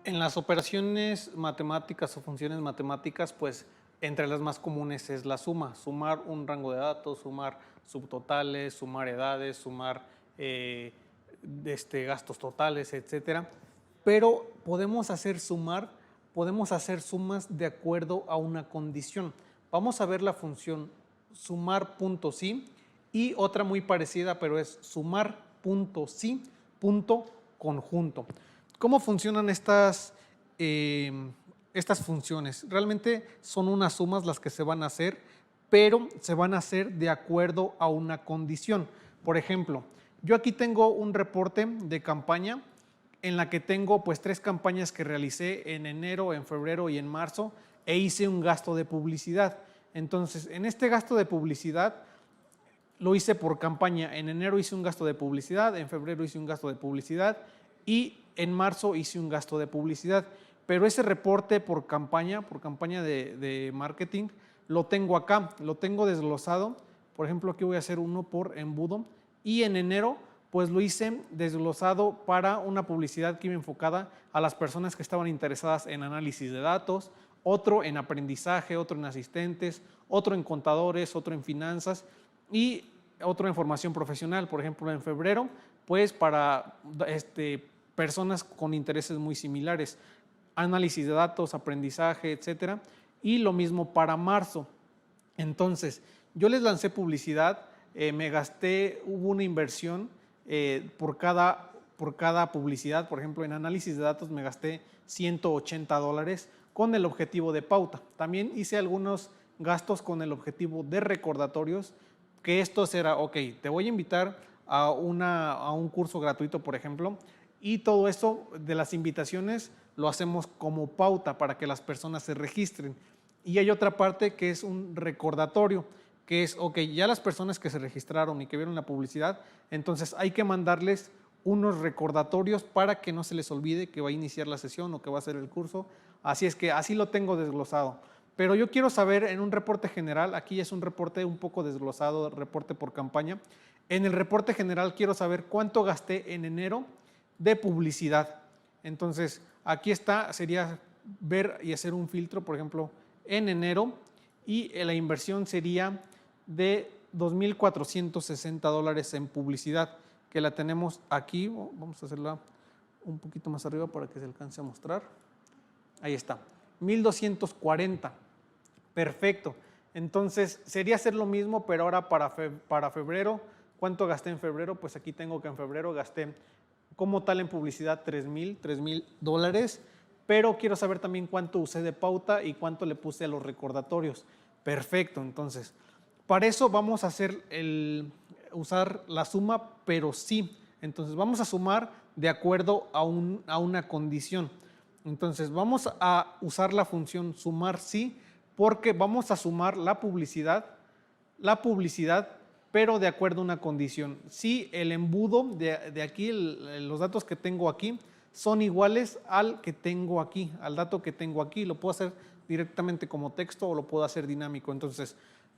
En las operaciones matemáticas o funciones matemáticas, pues entre las más comunes es la suma, sumar un rango de datos, sumar subtotales, sumar edades, sumar gastos totales, etcétera. Pero podemos hacer sumas de acuerdo a una condición. Vamos a ver la función sumar.si y otra muy parecida, pero es sumar.si.conjunto. ¿Cómo funcionan estas funciones? Realmente son unas sumas las que se van a hacer, pero se van a hacer de acuerdo a una condición. Por ejemplo, yo aquí tengo un reporte de campaña en la que tengo pues 3 campañas que realicé en enero, en febrero y en marzo e hice un gasto de publicidad. Entonces, en este gasto de publicidad lo hice por campaña. En enero hice un gasto de publicidad, en febrero hice un gasto de publicidad y en marzo hice un gasto de publicidad. Pero ese reporte por campaña de marketing, lo tengo acá, lo tengo desglosado. Por ejemplo, aquí voy a hacer uno por embudo. Y en enero, pues lo hice desglosado para una publicidad que iba enfocada a las personas que estaban interesadas en análisis de datos, otro en aprendizaje, otro en asistentes, otro en contadores, otro en finanzas y otro en formación profesional. Por ejemplo, en febrero, pues para personas con intereses muy similares, análisis de datos, aprendizaje, etcétera. Y lo mismo para marzo. Entonces, yo les lancé publicidad, hubo una inversión por cada publicidad. Por ejemplo, en análisis de datos me gasté $180 con el objetivo de pauta. También hice algunos gastos con el objetivo de recordatorios, que esto será, ok, te voy a invitar a un curso gratuito, por ejemplo, y todo eso de las invitaciones lo hacemos como pauta para que las personas se registren. Y hay otra parte que es un recordatorio, que es, ok, ya las personas que se registraron y que vieron la publicidad, entonces hay que mandarles unos recordatorios para que no se les olvide que va a iniciar la sesión o que va a ser el curso. Así es que así lo tengo desglosado. Pero yo quiero saber en un reporte general, aquí es un reporte un poco desglosado, reporte por campaña. En el reporte general quiero saber cuánto gasté en enero de publicidad. Entonces, aquí está, sería ver y hacer un filtro, por ejemplo, en enero, y la inversión sería de $2,460 en publicidad, que la tenemos aquí. Vamos a hacerla un poquito más arriba para que se alcance a mostrar. Ahí está, 1,240. Perfecto. Entonces, sería hacer lo mismo, pero ahora para febrero. ¿Cuánto gasté en febrero? Pues aquí tengo que en febrero gasté como tal en publicidad $3,000, pero quiero saber también cuánto usé de pauta y cuánto le puse a los recordatorios. Perfecto, entonces, para eso vamos a usar la suma, pero sí. Entonces, vamos a sumar de acuerdo a una condición. Entonces, vamos a usar la función sumar sí, porque vamos a sumar la publicidad, pero de acuerdo a una condición. Si el embudo de aquí, los datos que tengo aquí, son iguales al que tengo aquí, al dato que tengo aquí, lo puedo hacer directamente como texto o lo puedo hacer dinámico. Entonces,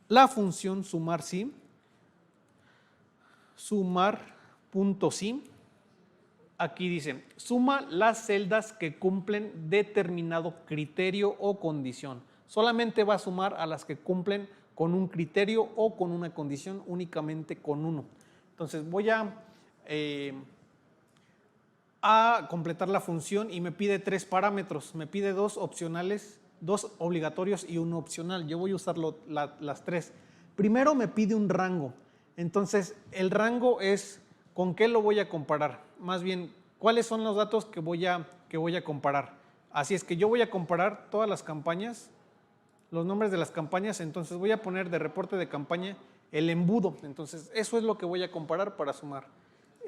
la función sumar.si, aquí dice, suma las celdas que cumplen determinado criterio o condición. Solamente va a sumar a las que cumplen con un criterio o con una condición, únicamente con uno. Entonces voy a completar la función y me pide 3 parámetros. Me pide 2 opcionales, 2 obligatorios y 1 opcional. Yo voy a usar las 3. Primero me pide un rango. Entonces el rango es con qué lo voy a comparar. Más bien, cuáles son los datos que voy a comparar. Así es que yo voy a comparar todas las campañas, los nombres de las campañas. Entonces voy a poner de reporte de campaña el embudo. Entonces eso es lo que voy a comparar para sumar.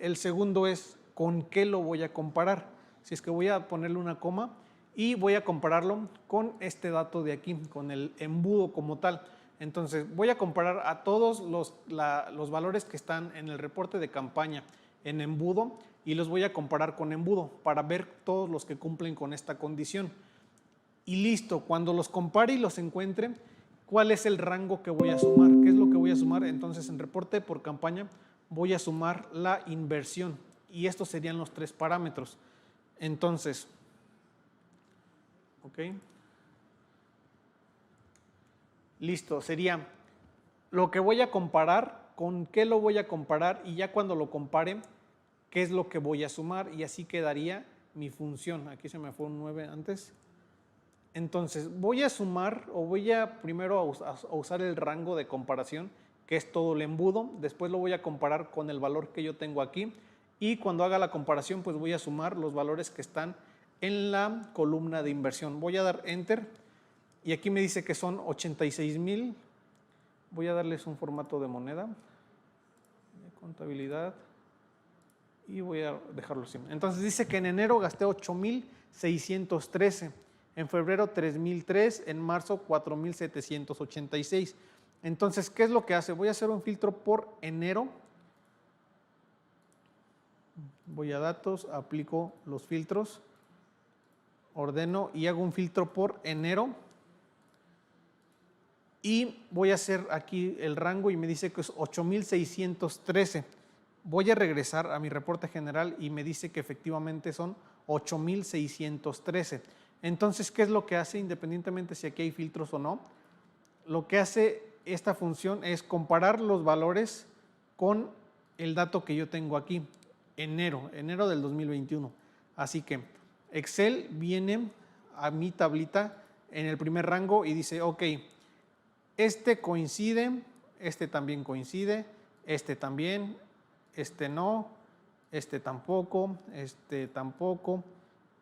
El segundo es con qué lo voy a comparar. Si es que voy a ponerle una coma y voy a compararlo con este dato de aquí, con el embudo como tal. Entonces voy a comparar a todos los valores que están en el reporte de campaña en embudo y los voy a comparar con embudo para ver todos los que cumplen con esta condición. Y listo, cuando los compare y los encuentre, ¿cuál es el rango que voy a sumar? ¿Qué es lo que voy a sumar? Entonces en reporte por campaña voy a sumar la inversión y estos serían los 3 parámetros. Entonces, Ok. Listo, sería lo que voy a comparar, con qué lo voy a comparar y ya cuando lo compare, qué es lo que voy a sumar y así quedaría mi función. Aquí se me fue un 9 antes. Entonces voy a sumar o voy a primero a usar el rango de comparación, que es todo el embudo. Después lo voy a comparar con el valor que yo tengo aquí y cuando haga la comparación pues voy a sumar los valores que están en la columna de inversión. Voy a dar Enter y aquí me dice que son 86,000. Voy a darles un formato de moneda, de contabilidad, y voy a dejarlo así. Entonces dice que en enero gasté 8,613, en febrero 3,003, en marzo 4,786. Entonces, ¿qué es lo que hace? Voy a hacer un filtro por enero. Voy a datos, aplico los filtros, ordeno y hago un filtro por enero. Y voy a hacer aquí el rango y me dice que es 8,613. Voy a regresar a mi reporte general y me dice que efectivamente son 8,613. Entonces, ¿qué es lo que hace independientemente si aquí hay filtros o no? Lo que hace esta función es comparar los valores con el dato que yo tengo aquí, enero del 2021. Así que Excel viene a mi tablita en el primer rango y dice, ok, este coincide, este también coincide, este también, este no, este tampoco, este tampoco,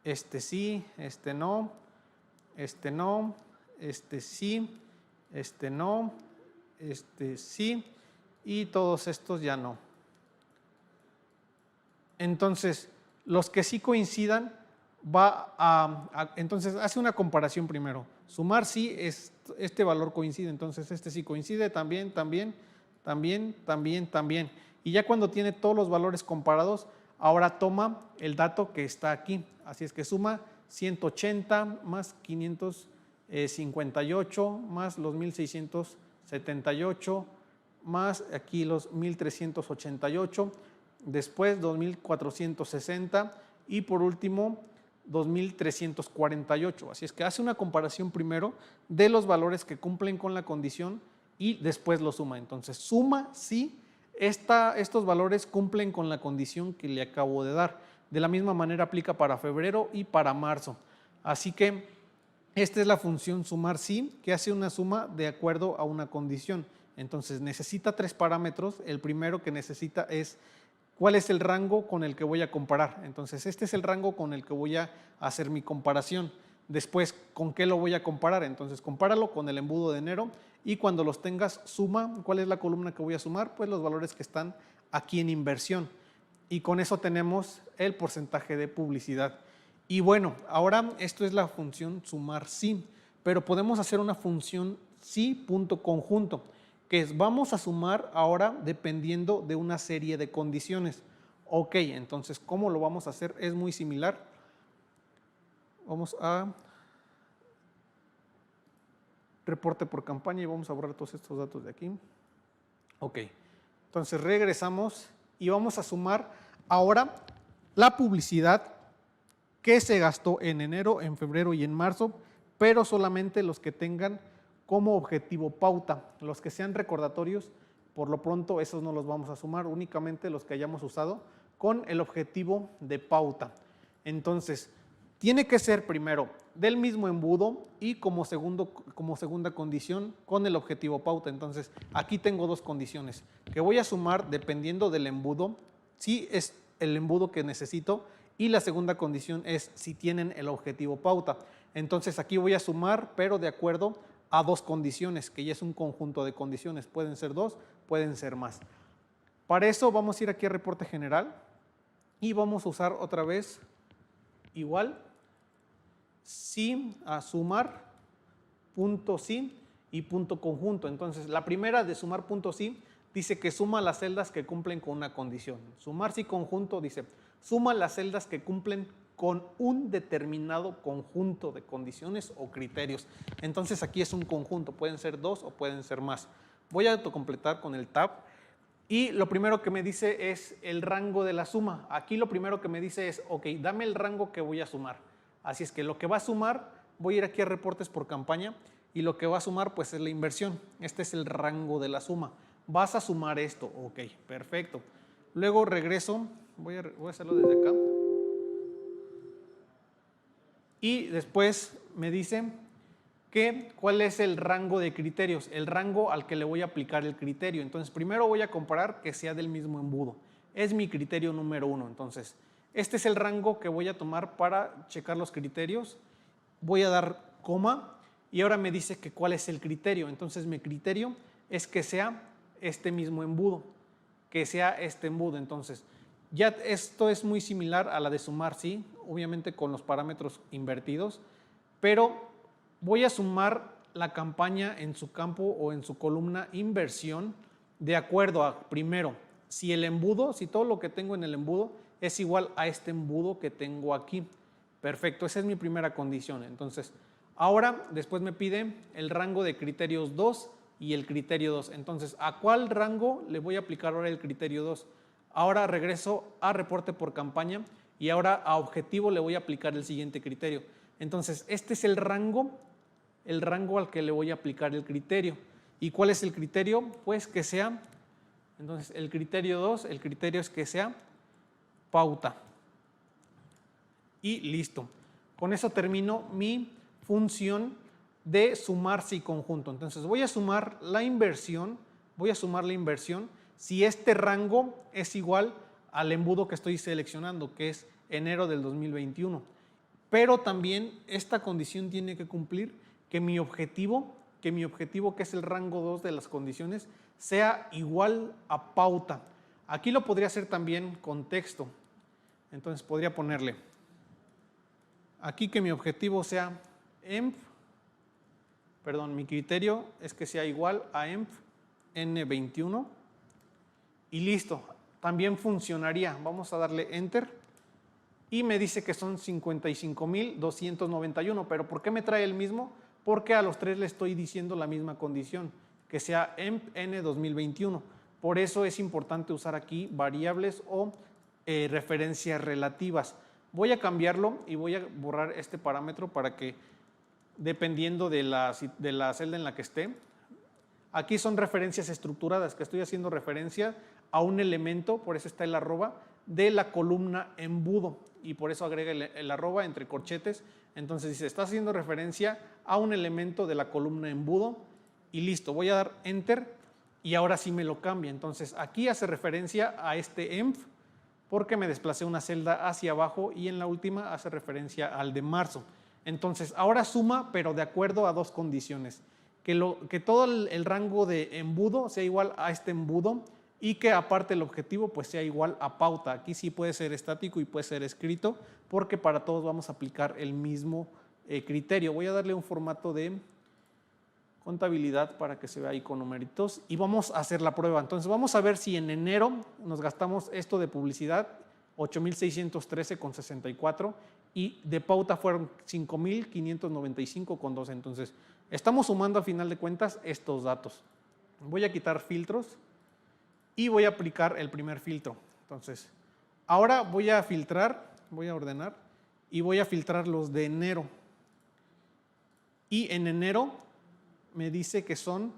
este sí, este no, este no, este sí, este no, este sí y todos estos ya no. Entonces, los que sí coincidan entonces hace una comparación primero. Sumar sí, este valor coincide, entonces este sí coincide, también. Y ya cuando tiene todos los valores comparados, ahora toma el dato que está aquí. Así es que suma 180 más 558 más los 1,678 más aquí los 1,388, después 2,460 y por último 2,348. Así es que hace una comparación primero de los valores que cumplen con la condición y después lo suma. Entonces suma si estos valores cumplen con la condición que le acabo de dar. De la misma manera aplica para febrero y para marzo. Así que esta es la función sumar si, que hace una suma de acuerdo a una condición. Entonces necesita 3 parámetros. El primero que necesita es ¿cuál es el rango con el que voy a comparar? Entonces, este es el rango con el que voy a hacer mi comparación. Después, ¿con qué lo voy a comparar? Entonces, compáralo con el embudo de enero y cuando los tengas, suma. ¿Cuál es la columna que voy a sumar? Pues los valores que están aquí en inversión. Y con eso tenemos el porcentaje de publicidad. Y bueno, ahora esto es la función sumar sí, pero podemos hacer una función sí punto conjunto, que es vamos a sumar ahora dependiendo de una serie de condiciones. Ok, entonces, ¿cómo lo vamos a hacer? Es muy similar. Vamos a reporte por campaña y vamos a borrar todos estos datos de aquí. Ok, entonces regresamos y vamos a sumar ahora la publicidad que se gastó en enero, en febrero y en marzo, pero solamente los que tengan como objetivo pauta. Los que sean recordatorios, por lo pronto esos no los vamos a sumar, únicamente los que hayamos usado con el objetivo de pauta. Entonces, tiene que ser primero del mismo embudo y como segunda condición con el objetivo pauta. Entonces, aquí tengo dos condiciones que voy a sumar dependiendo del embudo, si es el embudo que necesito, y la segunda condición es si tienen el objetivo pauta. Entonces, aquí voy a sumar, pero de acuerdo a dos condiciones, que ya es un conjunto de condiciones. Pueden ser dos, pueden ser más. Para eso vamos a ir aquí a reporte general y vamos a usar otra vez igual sí a sumar punto sí y punto conjunto. Entonces, la primera de sumar punto sí dice que suma las celdas que cumplen con una condición. Sumar sí conjunto dice suma las celdas que cumplen con un determinado conjunto de condiciones o criterios. Entonces aquí es un conjunto, pueden ser dos o pueden ser más. Voy a autocompletar con el tab y lo primero que me dice es el rango de la suma. Aquí lo primero que me dice es, ok, dame el rango que voy a sumar. Así es que lo que va a sumar voy a ir aquí a reportes por campaña y lo que va a sumar pues es la inversión. Este es el rango de la suma. Vas a sumar esto, ok, perfecto. Luego regreso, voy a hacerlo desde acá. Y después me dice que cuál es el rango de criterios, el rango al que le voy a aplicar el criterio. Entonces primero voy a comparar que sea del mismo embudo. Es mi criterio número 1. Entonces este es el rango que voy a tomar para checar los criterios. Voy a dar coma y ahora me dice que cuál es el criterio. Entonces mi criterio es que sea este mismo embudo, que sea este embudo. Entonces ya esto es muy similar a la de sumar, sí, obviamente con los parámetros invertidos, pero voy a sumar la campaña en su campo o en su columna inversión de acuerdo a, primero, si el embudo, si todo lo que tengo en el embudo es igual a este embudo que tengo aquí. Perfecto, esa es mi primera condición. Entonces, ahora después me pide el rango de criterios 2 y el criterio 2. Entonces, ¿a cuál rango le voy a aplicar ahora el criterio 2? Ahora regreso a reporte por campaña y ahora a objetivo le voy a aplicar el siguiente criterio. Entonces, este es el rango al que le voy a aplicar el criterio. ¿Y cuál es el criterio? Pues que sea, entonces el criterio 2, el criterio es que sea pauta. Y listo. Con eso termino mi función de sumarse y conjunto. Entonces voy a sumar la inversión, si este rango es igual al embudo que estoy seleccionando, que es enero del 2021. Pero también esta condición tiene que cumplir que mi objetivo, que es el rango 2 de las condiciones, sea igual a pauta. Aquí lo podría hacer también con texto. Entonces podría ponerle aquí que mi objetivo sea mi criterio es que sea igual a N21 y listo. También funcionaría. Vamos a darle Enter y me dice que son 55,291. ¿Pero por qué me trae el mismo? Porque a los tres le estoy diciendo la misma condición, que sea N2021. Por eso es importante usar aquí variables o referencias relativas. Voy a cambiarlo y voy a borrar este parámetro para que, dependiendo de la celda en la que esté, aquí son referencias estructuradas, que estoy haciendo referencia a un elemento, por eso está el arroba, de la columna embudo, y por eso agrega el arroba entre corchetes. Entonces dice, está haciendo referencia a un elemento de la columna embudo, y listo, voy a dar Enter, y ahora sí me lo cambia. Entonces aquí hace referencia a este env, porque me desplacé una celda hacia abajo, y en la última hace referencia al de marzo. Entonces ahora suma, pero de acuerdo a dos condiciones, que todo el rango de embudo sea igual a este embudo y que aparte el objetivo pues sea igual a pauta. Aquí sí puede ser estático y puede ser escrito, porque para todos vamos a aplicar el mismo criterio. Voy a darle un formato de contabilidad para que se vea ahí con numeritos y vamos a hacer la prueba. Entonces vamos a ver si en enero nos gastamos esto de publicidad, 8,613,64, y de pauta fueron 5,595,12. Entonces estamos sumando a final de cuentas estos datos. Voy a quitar filtros y voy a aplicar el primer filtro. Entonces ahora voy a filtrar, voy a ordenar y voy a filtrar los de enero. Y en enero me dice que son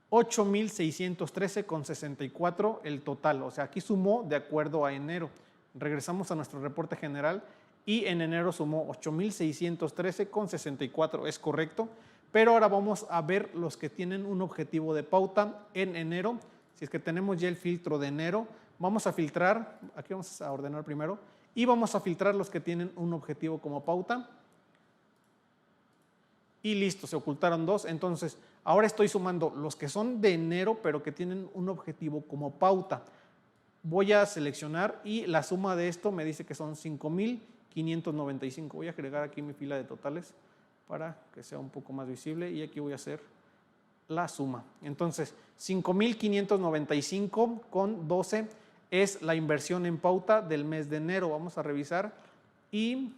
8,613,64 el total. O sea, aquí sumó de acuerdo a enero. Regresamos a nuestro reporte general y en enero sumó 8,613,64. Es correcto. Pero ahora vamos a ver los que tienen un objetivo de pauta en enero. Si es que tenemos ya el filtro de enero, vamos a filtrar, aquí vamos a ordenar primero, y vamos a filtrar los que tienen un objetivo como pauta. Y listo, se ocultaron dos. Entonces, ahora estoy sumando los que son de enero, pero que tienen un objetivo como pauta. Voy a seleccionar y la suma de esto me dice que son 5,595. Voy a agregar aquí mi fila de totales para que sea un poco más visible y aquí voy a hacer la suma. Entonces, 5,595,12 es la inversión en pauta del mes de enero. Vamos a revisar y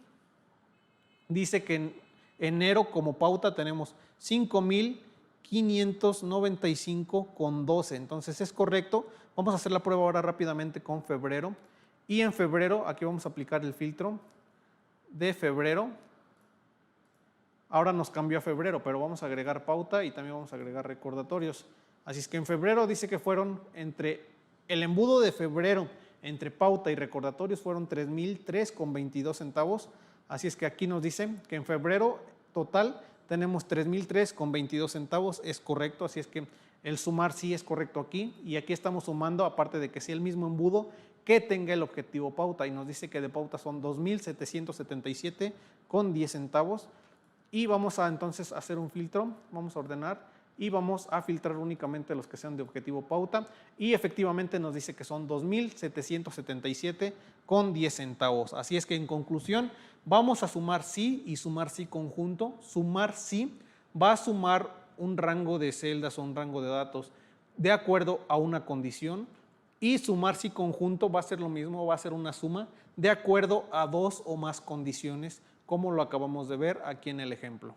dice que en enero como pauta tenemos 5,595,12. Entonces es correcto. Vamos a hacer la prueba ahora rápidamente con febrero. Y en febrero aquí vamos a aplicar el filtro de febrero. Ahora nos cambió a febrero, pero vamos a agregar pauta y también vamos a agregar recordatorios. Así es que en febrero dice que fueron entre el embudo de febrero, entre pauta y recordatorios, fueron 3,003,22 centavos. Así es que aquí nos dice que en febrero total tenemos 3,003,22 centavos, es correcto. Así es que el sumar sí es correcto aquí. Y aquí estamos sumando, aparte de que sea el mismo embudo, que tenga el objetivo pauta. Y nos dice que de pauta son 2,777,10 centavos. Y vamos a entonces hacer un filtro, vamos a ordenar y vamos a filtrar únicamente los que sean de objetivo pauta y efectivamente nos dice que son 2,777,10 centavos. Así es que en conclusión vamos a sumar sí y sumar sí conjunto. Sumar sí va a sumar un rango de celdas o un rango de datos de acuerdo a una condición y sumar sí conjunto va a ser lo mismo, va a ser una suma de acuerdo a dos o más condiciones, como lo acabamos de ver aquí en el ejemplo.